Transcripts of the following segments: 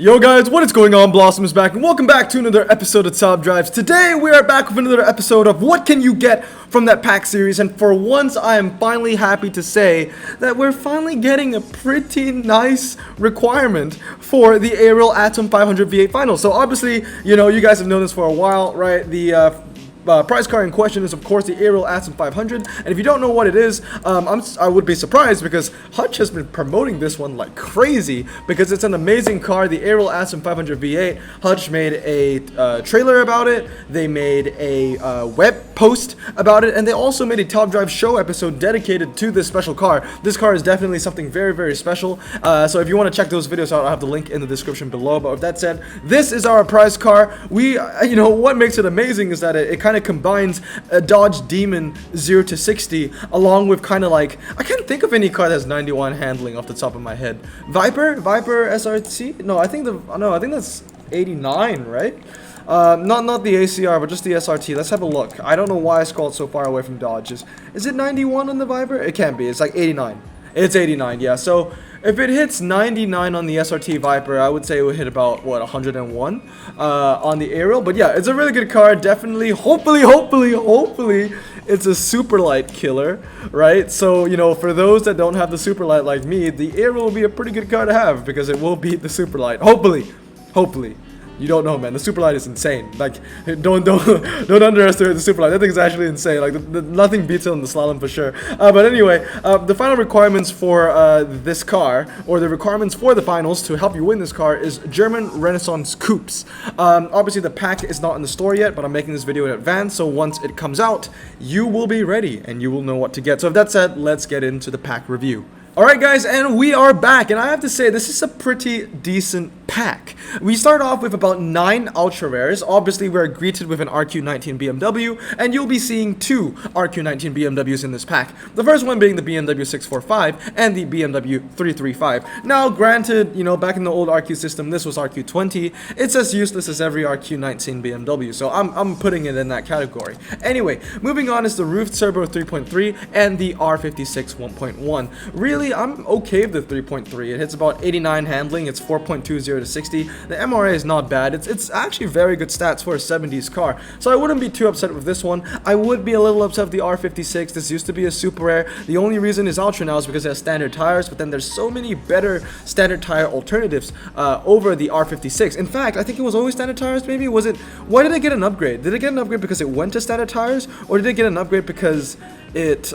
Yo guys, what is going on? Blossom is back and welcome back to another episode of Top Drives. Today we are back with another episode of what can you get from that pack series, and for once I am finally happy to say that we're finally getting a pretty nice requirement for the Aerial Atom 500 V8 Finals. So obviously, you guys have known this for a while, right? The prize card in question is of course the Aerial Atom 500, and if you don't know what it is, I would be surprised because Hutch has been promoting this one like crazy because it's an amazing card, the Aerial Atom 500 V8. Hutch made a trailer about it, they made a web post about it, and they also made a Top Drive show episode dedicated to this special card. This card is definitely something very, very special, so if you want to check those videos out, I'll have the link in the description below. But with that said, this is our prize card. We, what makes it amazing is that it kind of combines a Dodge Demon 0 to 60 along with kind of like, I can't think of any car that's 91 handling off the top of my head. Viper SRT? No, I think that's 89, right? Not the ACR, but just the SRT. Let's have a look. I don't know why I scrolled so far away from Dodge. Is it 91 on the Viper? It can't be. It's like 89. It's 89, yeah. So if it hits 99 on the SRT Viper, I would say it would hit about, what, 101 on the Aerial. But yeah, it's a really good card. Definitely, hopefully, it's a super light killer, right? So, for those that don't have the super light like me, the Aerial will be a pretty good card to have because it will beat the super light. Hopefully. You don't know, man. The super light is insane. Like, don't underestimate the super light. That thing's actually insane. Like, nothing beats it on the slalom for sure. But anyway, the final requirements for this car, or the requirements for the finals to help you win this car, is German Renaissance Coupes. Obviously, the pack is not in the store yet, but I'm making this video in advance, so once it comes out, you will be ready and you will know what to get. So, with that said, let's get into the pack review. Alright guys, and we are back, and I have to say this is a pretty decent pack. We start off with about 9 ultra rares. Obviously we're greeted with an RQ19 BMW, and you'll be seeing 2 RQ19 BMWs in this pack. The first one being the BMW 645 and the BMW 335. Now granted, back in the old RQ system this was RQ20. It's as useless as every RQ19 BMW, so I'm putting it in that category. Anyway, moving on is the Roof Turbo 3.3 and the R56 1.1. Really, I'm okay with the 3.3. It hits about 89 handling. It's 4.20 to 60. The MRA is not bad. It's actually very good stats for a 70s car. So I wouldn't be too upset with this one. I would be a little upset with the R56. This used to be a super rare. The only reason it's ultra now is because it has standard tires, but then there's so many better standard tire alternatives over the R56. In fact, I think it was always standard tires, maybe? Why did it get an upgrade? Did it get an upgrade because it went to standard tires? Or did it get an upgrade because it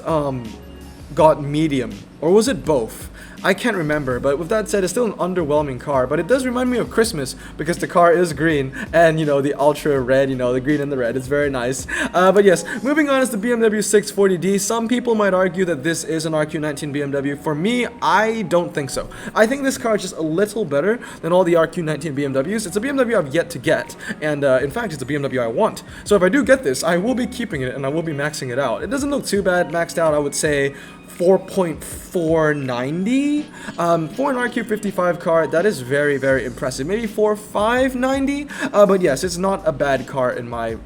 got medium? Or was it both? I can't remember, but with that said, it's still an underwhelming car, but it does remind me of Christmas because the car is green and, the ultra red, the green and the red. It's very nice. But yes, moving on is the BMW 640D. Some people might argue that this is an RQ19 BMW. For me, I don't think so. I think this car is just a little better than all the RQ19 BMWs. It's a BMW I've yet to get, and in fact, it's a BMW I want. So if I do get this, I will be keeping it and I will be maxing it out. It doesn't look too bad. Maxed out, I would say 4.490 for an RQ55 car. That is very, very impressive. Maybe 4.590, but yes, it's not a bad car in my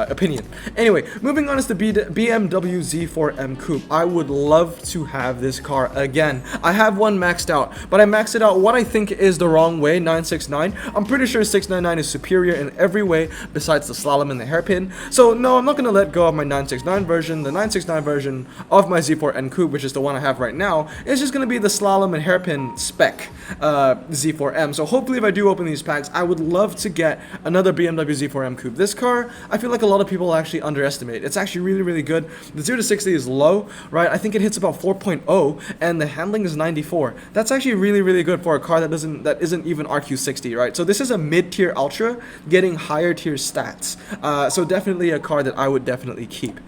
opinion. Anyway, moving on is the BMW Z4M Coupe. I would love to have this car again. I have one maxed out, but I maxed it out what I think is the wrong way, 969. I'm pretty sure 699 is superior in every way besides the slalom and the hairpin. So no, I'm not going to let go of my 969 version. The 969 version of my Z4M Coupe, which is the one I have right now, is just going to be the slalom and hairpin spec Z4M. So hopefully if I do open these packs, I would love to get another BMW Z4M Coupe. This car, I feel like a lot of people actually underestimate. It's actually really, really good. The 0 to 60 is low, right? I think it hits about 4.0, and the handling is 94. That's actually really, really good for a car that isn't even RQ60, right? So this is a mid-tier Ultra getting higher tier stats. So definitely a car that I would definitely keep.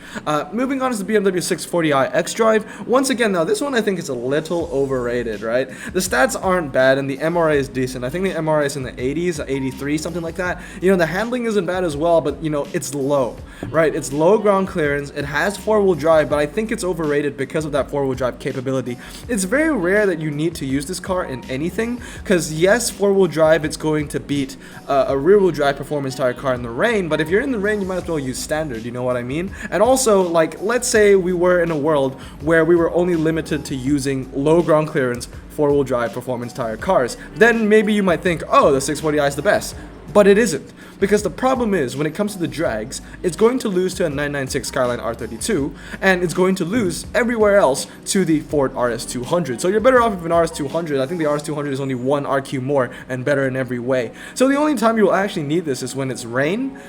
Moving on is the BMW 640i xDrive. Once again, now this one I think is a little overrated, right? The stats aren't bad, and the MRA is decent. I think the MRA is in the 80s, 83, something like that. The handling isn't bad as well, but you know, it's low, right? It's low ground clearance. It has four-wheel drive, but I think it's overrated because of that four-wheel drive capability. It's very rare that you need to use this car in anything, because yes, four-wheel drive, it's going to beat a rear-wheel drive performance tire car in the rain, but if you're in the rain, you might as well use standard, you know what I mean? And also, like, let's say we were in a world where we were only limited to using low ground clearance four-wheel drive performance tire cars, then maybe you might think, oh, the 640i is the best. But it isn't, because the problem is, when it comes to the drags, it's going to lose to a 996 Skyline R32, and it's going to lose everywhere else to the Ford RS200. So you're better off with an RS200. I think the RS200 is only one RQ more and better in every way. So the only time you will actually need this is when it's rain.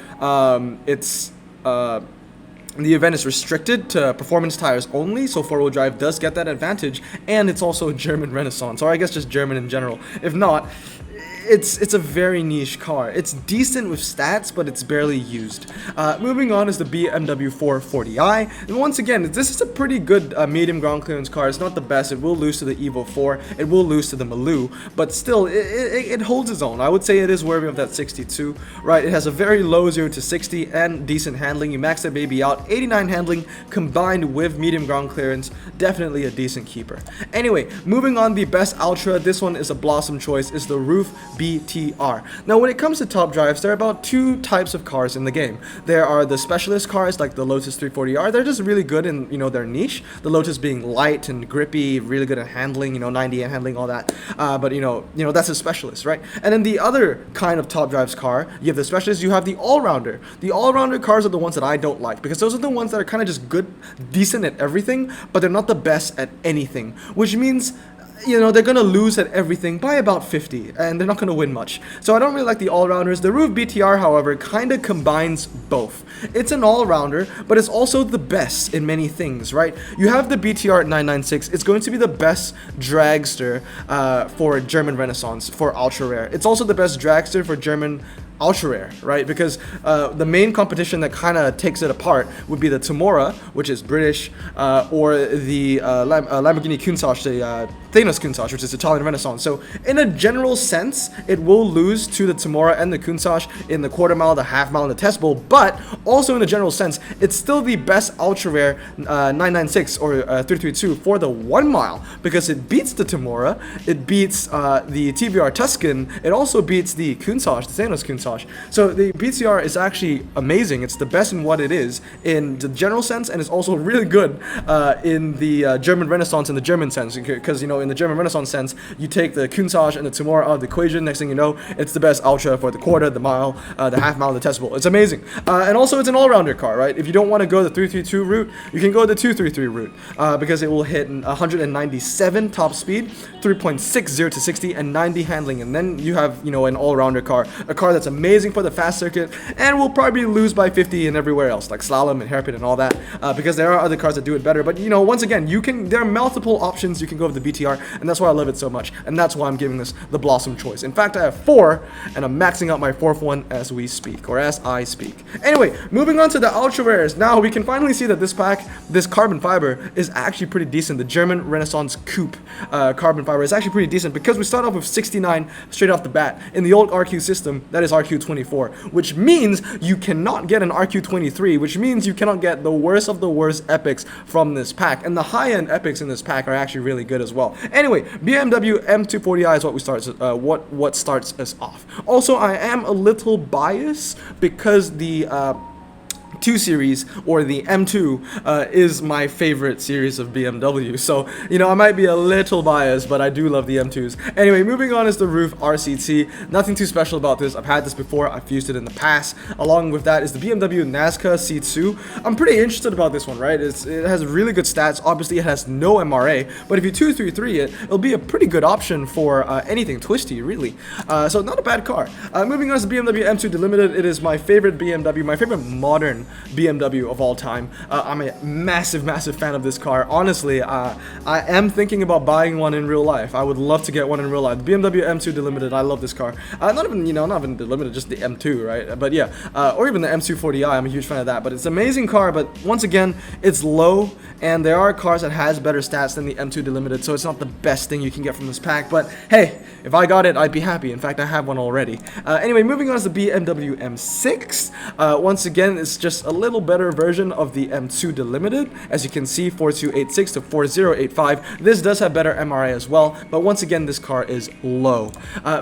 The event is restricted to performance tires only, so four-wheel drive does get that advantage, and it's also German Renaissance, or I guess just German in general. If not, it's a very niche car. It's decent with stats, but it's barely used. Moving on is the BMW 440i, and once again, this is a pretty good medium ground clearance car. It's not the best. It will lose to the Evo 4. It will lose to the Maloo, but still, it holds its own. I would say it is worthy of that 62, right? It has a very low 0 to 60 and decent handling. You max that baby out. 89 handling combined with medium ground clearance, definitely a decent keeper. Anyway, moving on, the best Ultra, this one is a Blossom choice, is the Roof BTR. Now, when it comes to top drives, there are about two types of cars in the game. There are the specialist cars like the Lotus 340R. They're just really good in, you know, their niche. The Lotus being light and grippy, really good at handling, you know, 90 and handling, all that. But you know that's a specialist, right? And then the other kind of top drives car, you have the specialist, you have the all-rounder. The all-rounder cars are the ones that I don't like, because those are the ones that are kind of just good, decent at everything, but they're not the best at anything, which means, you know, they're going to lose at everything by about 50, and they're not going to win much. So I don't really like the all-rounders. The Roof BTR, however, kind of combines both. It's an all-rounder, but it's also the best in many things, right? You have the BTR at 996. It's going to be the best dragster for German Renaissance, for Ultra Rare. It's also the best dragster for German Ultra Rare, right? Because the main competition that kind of takes it apart would be the Temora, which is British, or the Lamborghini Countach, the Thanos Countach, which is Italian Renaissance. So in a general sense, it will lose to the Temora and the Countach in the quarter mile, the half mile, and the test bowl, but also in a general sense, it's still the best Ultra Rare 996 or 332 for the 1 mile, because it beats the Temora, it beats the TVR Tuscan, it also beats the Countach, the Thanos Countach. So the BTR is actually amazing. It's the best in what it is in the general sense, and it's also really good in the German Renaissance in the German sense, because, you know, in the German Renaissance sense, you take the Countach and the Temora out of the equation. Next thing you know, it's the best Ultra for the quarter, the mile, the half mile, the test bowl. It's amazing. And also, it's an all-rounder car, right? If you don't want to go the 332 route, you can go the 233 route, because it will hit 197 top speed, 3.6 0 to 60, and 90 handling, and then you have, you know, an all-rounder car, a car that's amazing for the fast circuit, and will probably lose by 50 and everywhere else, like slalom and hairpin and all that, because there are other cars that do it better. But, you know, once again, there are multiple options you can go with the BTR, and that's why I love it so much, and that's why I'm giving this the Blossom choice. In fact, I have 4, and I'm maxing out my 4th one as we speak, or as I speak. Anyway, moving on to the Ultra Rares. Now we can finally see that this pack, this carbon fiber, is actually pretty decent. The German Renaissance Coupe carbon fiber is actually pretty decent, because we start off with 69 straight off the bat. In the old RQ system, that is RQ24, which means you cannot get an RQ23, which means you cannot get the worst of the worst epics from this pack, and the high-end epics in this pack are actually really good as well. Anyway, BMW M240i is what starts us off. Also, I am a little biased because the 2 Series, or the M2, is my favorite series of BMW. So, you know, I might be a little biased, but I do love the M2s. Anyway, moving on is the Roof RCT. Nothing too special about this. I've had this before. I've used it in the past. Along with that is the BMW Nazca C2. I'm pretty interested about this one, right? It has really good stats. Obviously, it has no MRA, but if you 233 it, it'll be a pretty good option for anything twisty, really. So not a bad car. Moving on is the BMW M2 Delimited. It is my favorite BMW, my favorite modern BMW of all time. I'm a massive fan of this car. Honestly, I am thinking about buying one in real life. I would love to get one in real life. The BMW M2 Delimited, I love this car. Not even Delimited, just the M2, right? But yeah, or even the M240i, I'm a huge fan of that. But it's an amazing car, but once again, it's low, and there are cars that has better stats than the M2 Delimited, so it's not the best thing you can get from this pack. But hey, if I got it, I'd be happy. In fact, I have one already. Anyway, moving on to the BMW M6. Once again, it's just a little better version of the M2 Delimited. As you can see, 4286 to 4085. This does have better MRA as well, but once again, this car is low.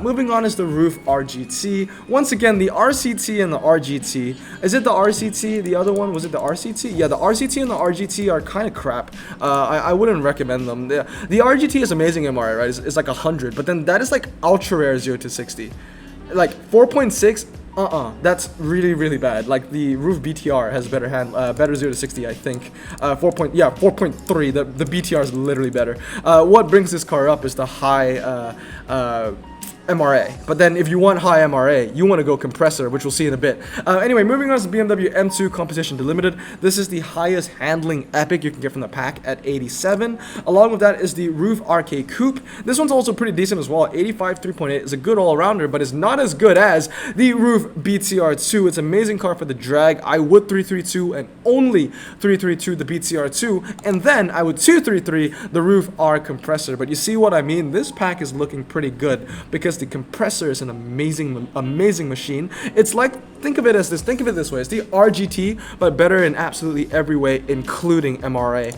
Moving on is the Roof RGT. Once again, the RCT and the RGT. Is it the RCT? The other one, was it the RCT? Yeah, the RCT and the RGT are kind of crap. I wouldn't recommend them. The RGT is amazing MRA, right? It's like 100, but then that is like ultra rare 0 to 60. Like 4.6. That's really bad. Like the Roof BTR has better better 0 to 60, I think. 4.3. The BTR is literally better. What brings this car up is the high MRA, but then if you want high MRA, you want to go compressor, which we'll see in a bit. Anyway, moving on to the BMW M2 Competition Delimited. This is the highest handling epic you can get from the pack at 87. Along with that is the Roof RK Coupe. This one's also pretty decent as well. 85 3.8 is a good all-rounder, but it's not as good as the Roof BTR2. It's an amazing car for the drag. I would 332 and only 332 the BTR2, and then I would 233 the Roof R compressor. But you see what I mean? This pack is looking pretty good because the compressor is an amazing machine. It's like, think of it this way, it's the RGT, but better in absolutely every way, including MRA.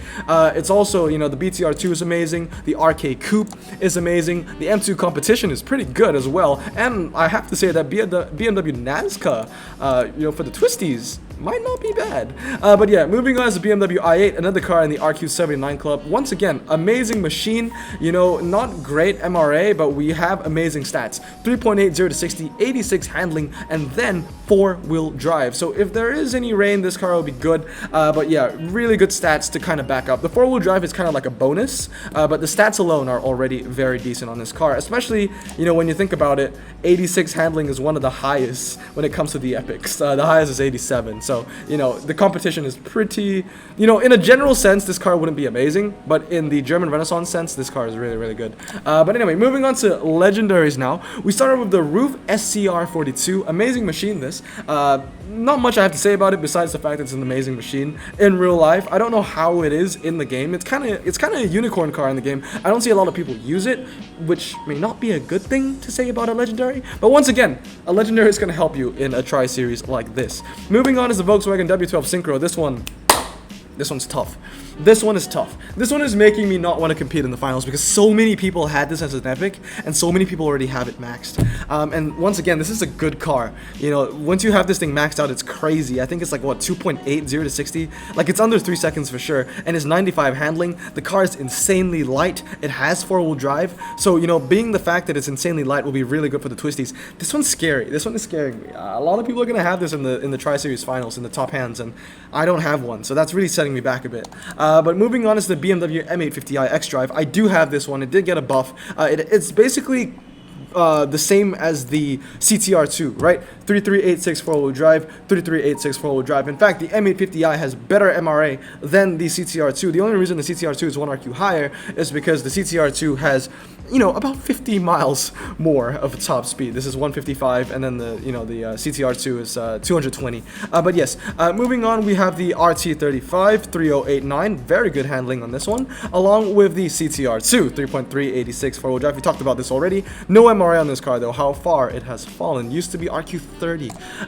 It's also, you know, the BTR2 is amazing, the RK Coupe is amazing, the M2 Competition is pretty good as well, and I have to say that BMW Nazca, you know, for the twisties, might not be bad. But yeah, moving on is the BMW i8, another car in the RQ79 club. Once again, amazing machine, you know, not great MRA, but we have amazing stats. 3.8 0 to 60, 86 handling, and then 4-wheel drive. So if there is any rain, this car will be good. But yeah, really good stats to kind of back up. The 4-wheel drive is kind of like a bonus, but the stats alone are already very decent on this car, especially, you know, when you think about it, 86 handling is one of the highest when it comes to the epics. The highest is 87. So, you know, the competition is pretty, you know, in a general sense, this car wouldn't be amazing, but in the German Renaissance sense, this car is really good. But anyway, moving on to legendaries now. We started with the Roof SCR42. Amazing machine, this. Not much I have to say about it besides the fact that it's an amazing machine in real life. I don't know how it is in the game. It's kind of a unicorn car in the game. I don't see a lot of people use it, which may not be a good thing to say about a legendary. But once again, a legendary is going to help you in a tri-series like this. Moving on is the Volkswagen W12 Synchro. This one's tough. This one is tough. This one is making me not want to compete in the finals because so many people had this as an epic and so many people already have it maxed. And once again, this is a good car. You know, once you have this thing maxed out, it's crazy. I think it's like, what, 2.8 0 to 60? Like, it's under 3 seconds for sure. And it's 95 handling. The car is insanely light. It has 4-wheel drive. So, you know, being the fact that it's insanely light will be really good for the twisties. This one's scary. This one is scaring me. A lot of people are going to have this in the Tri-Series finals, in the top hands, and I don't have one. So that's really setting me back a bit. But moving on is the BMW M850i X-Drive. I do have this one. It did get a buff. It's basically the same as the CTR2, right? 3386 4-wheel drive, 3386 4-wheel drive. In fact, the M850i has better MRA than the CTR2. The only reason the CTR2 is 1 RQ higher is because the CTR2 has, you know, about 50 miles more of top speed. This is 155, and then the CTR2 is 220. But yes, moving on, we have the RT35 3089, very good handling on this one, along with the CTR2 3.386 4-wheel drive. We talked about this already. No MRA on this car though. How far it has fallen. Used to be RQ30.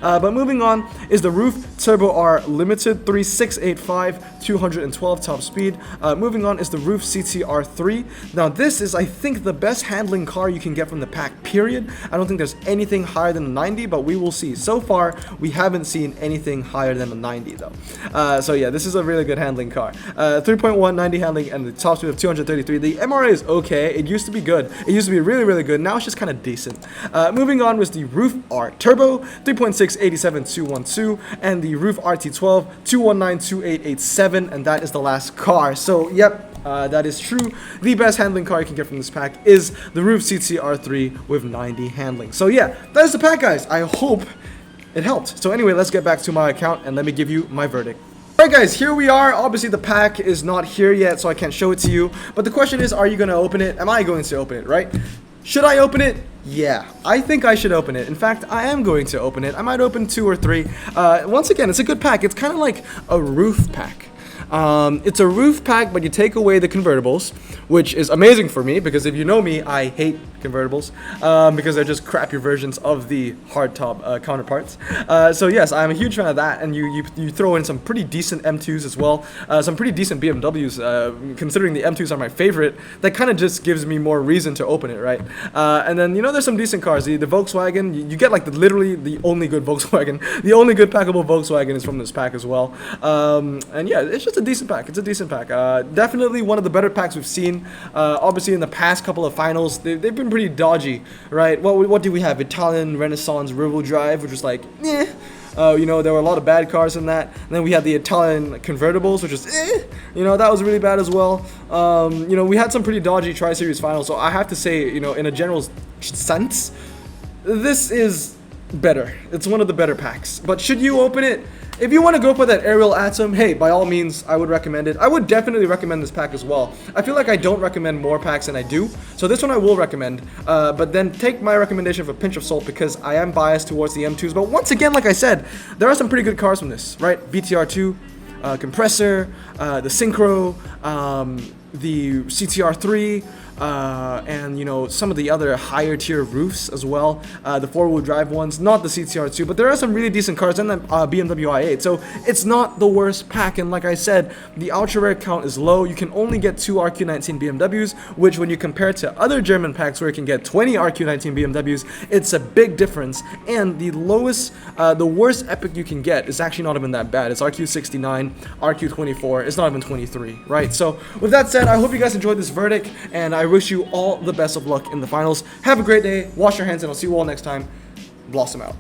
But moving on is the Roof Turbo R Limited 3685 212 top speed. Moving on is the Roof CTR3. Now this is, I think, the best handling car you can get from the pack, period. I don't think there's anything higher than a 90, but we will see. So far, we haven't seen anything higher than a 90 though. So yeah, this is a really good handling car. 3.1 90 handling and the top speed of 233. The MRA is okay. It used to be good. It used to be really good. Now it's just kind of decent. Moving on was the Roof R Turbo 3.6 87 212 and the Roof RT12 219 2887, and that is the last car. So yep, that is true. The best handling car you can get from this pack is the Roof CTR3 with 90 handling. So yeah, that is the pack, guys. I hope it helped. So anyway, let's get back to my account and let me give you my verdict. Alright guys, here we are. Obviously the pack is not here yet, so I can't show it to you. But the question is, are you going to open it? Am I going to open it, right? Should I open it? Yeah, I think I should open it. In fact, I am going to open it. I might open 2 or 3. Once again, it's a good pack. It's kind of like a roof pack. It's a roof pack, but you take away the convertibles, which is amazing for me because if you know me, I hate convertibles because they're just crappy versions of the hardtop counterparts. So yes, I'm a huge fan of that, and you throw in some pretty decent M2s as well, some pretty decent BMWs, considering the M2s are my favorite. That kind of just gives me more reason to open it, right? And then there's some decent cars. The Volkswagen, you get like literally the only good Volkswagen, the only good packable Volkswagen is from this pack as well. And yeah, it's just a decent pack. It's a decent pack. Definitely one of the better packs we've seen. Obviously, in the past couple of finals, they've been pretty dodgy, right? What do we have? Italian Renaissance rear-wheel drive, which was like, eh. There were a lot of bad cars in that. And then we had the Italian convertibles, which was, eh. That was really bad as well. We had some pretty dodgy Tri-Series finals. So I have to say, in a general sense, this is better. It's one of the better packs. But should you open it? If you want to go for that aerial atom, hey, by all means, I would recommend it. I would definitely recommend this pack as well. I feel like I don't recommend more packs than I do, so this one I will recommend. But then take my recommendation with a pinch of salt because I am biased towards the M2s. But once again, like I said, there are some pretty good cars from this, right? VTR2, compressor, the Synchro, the CTR3, and some of the other higher tier roofs as well, the 4-wheel drive ones, not the CTR2, but there are some really decent cars and the BMW i8, so it's not the worst pack. And like I said, the ultra rare count is low. You can only get 2 RQ19 BMWs, which when you compare to other German packs where you can get 20 RQ19 BMWs, it's a big difference. And the worst epic you can get is actually not even that bad. It's RQ69, RQ24, it's not even 23, right? So with that said, I hope you guys enjoyed this verdict, and I wish you all the best of luck in the finals. Have a great day, wash your hands, and I'll see you all next time. Blossom out.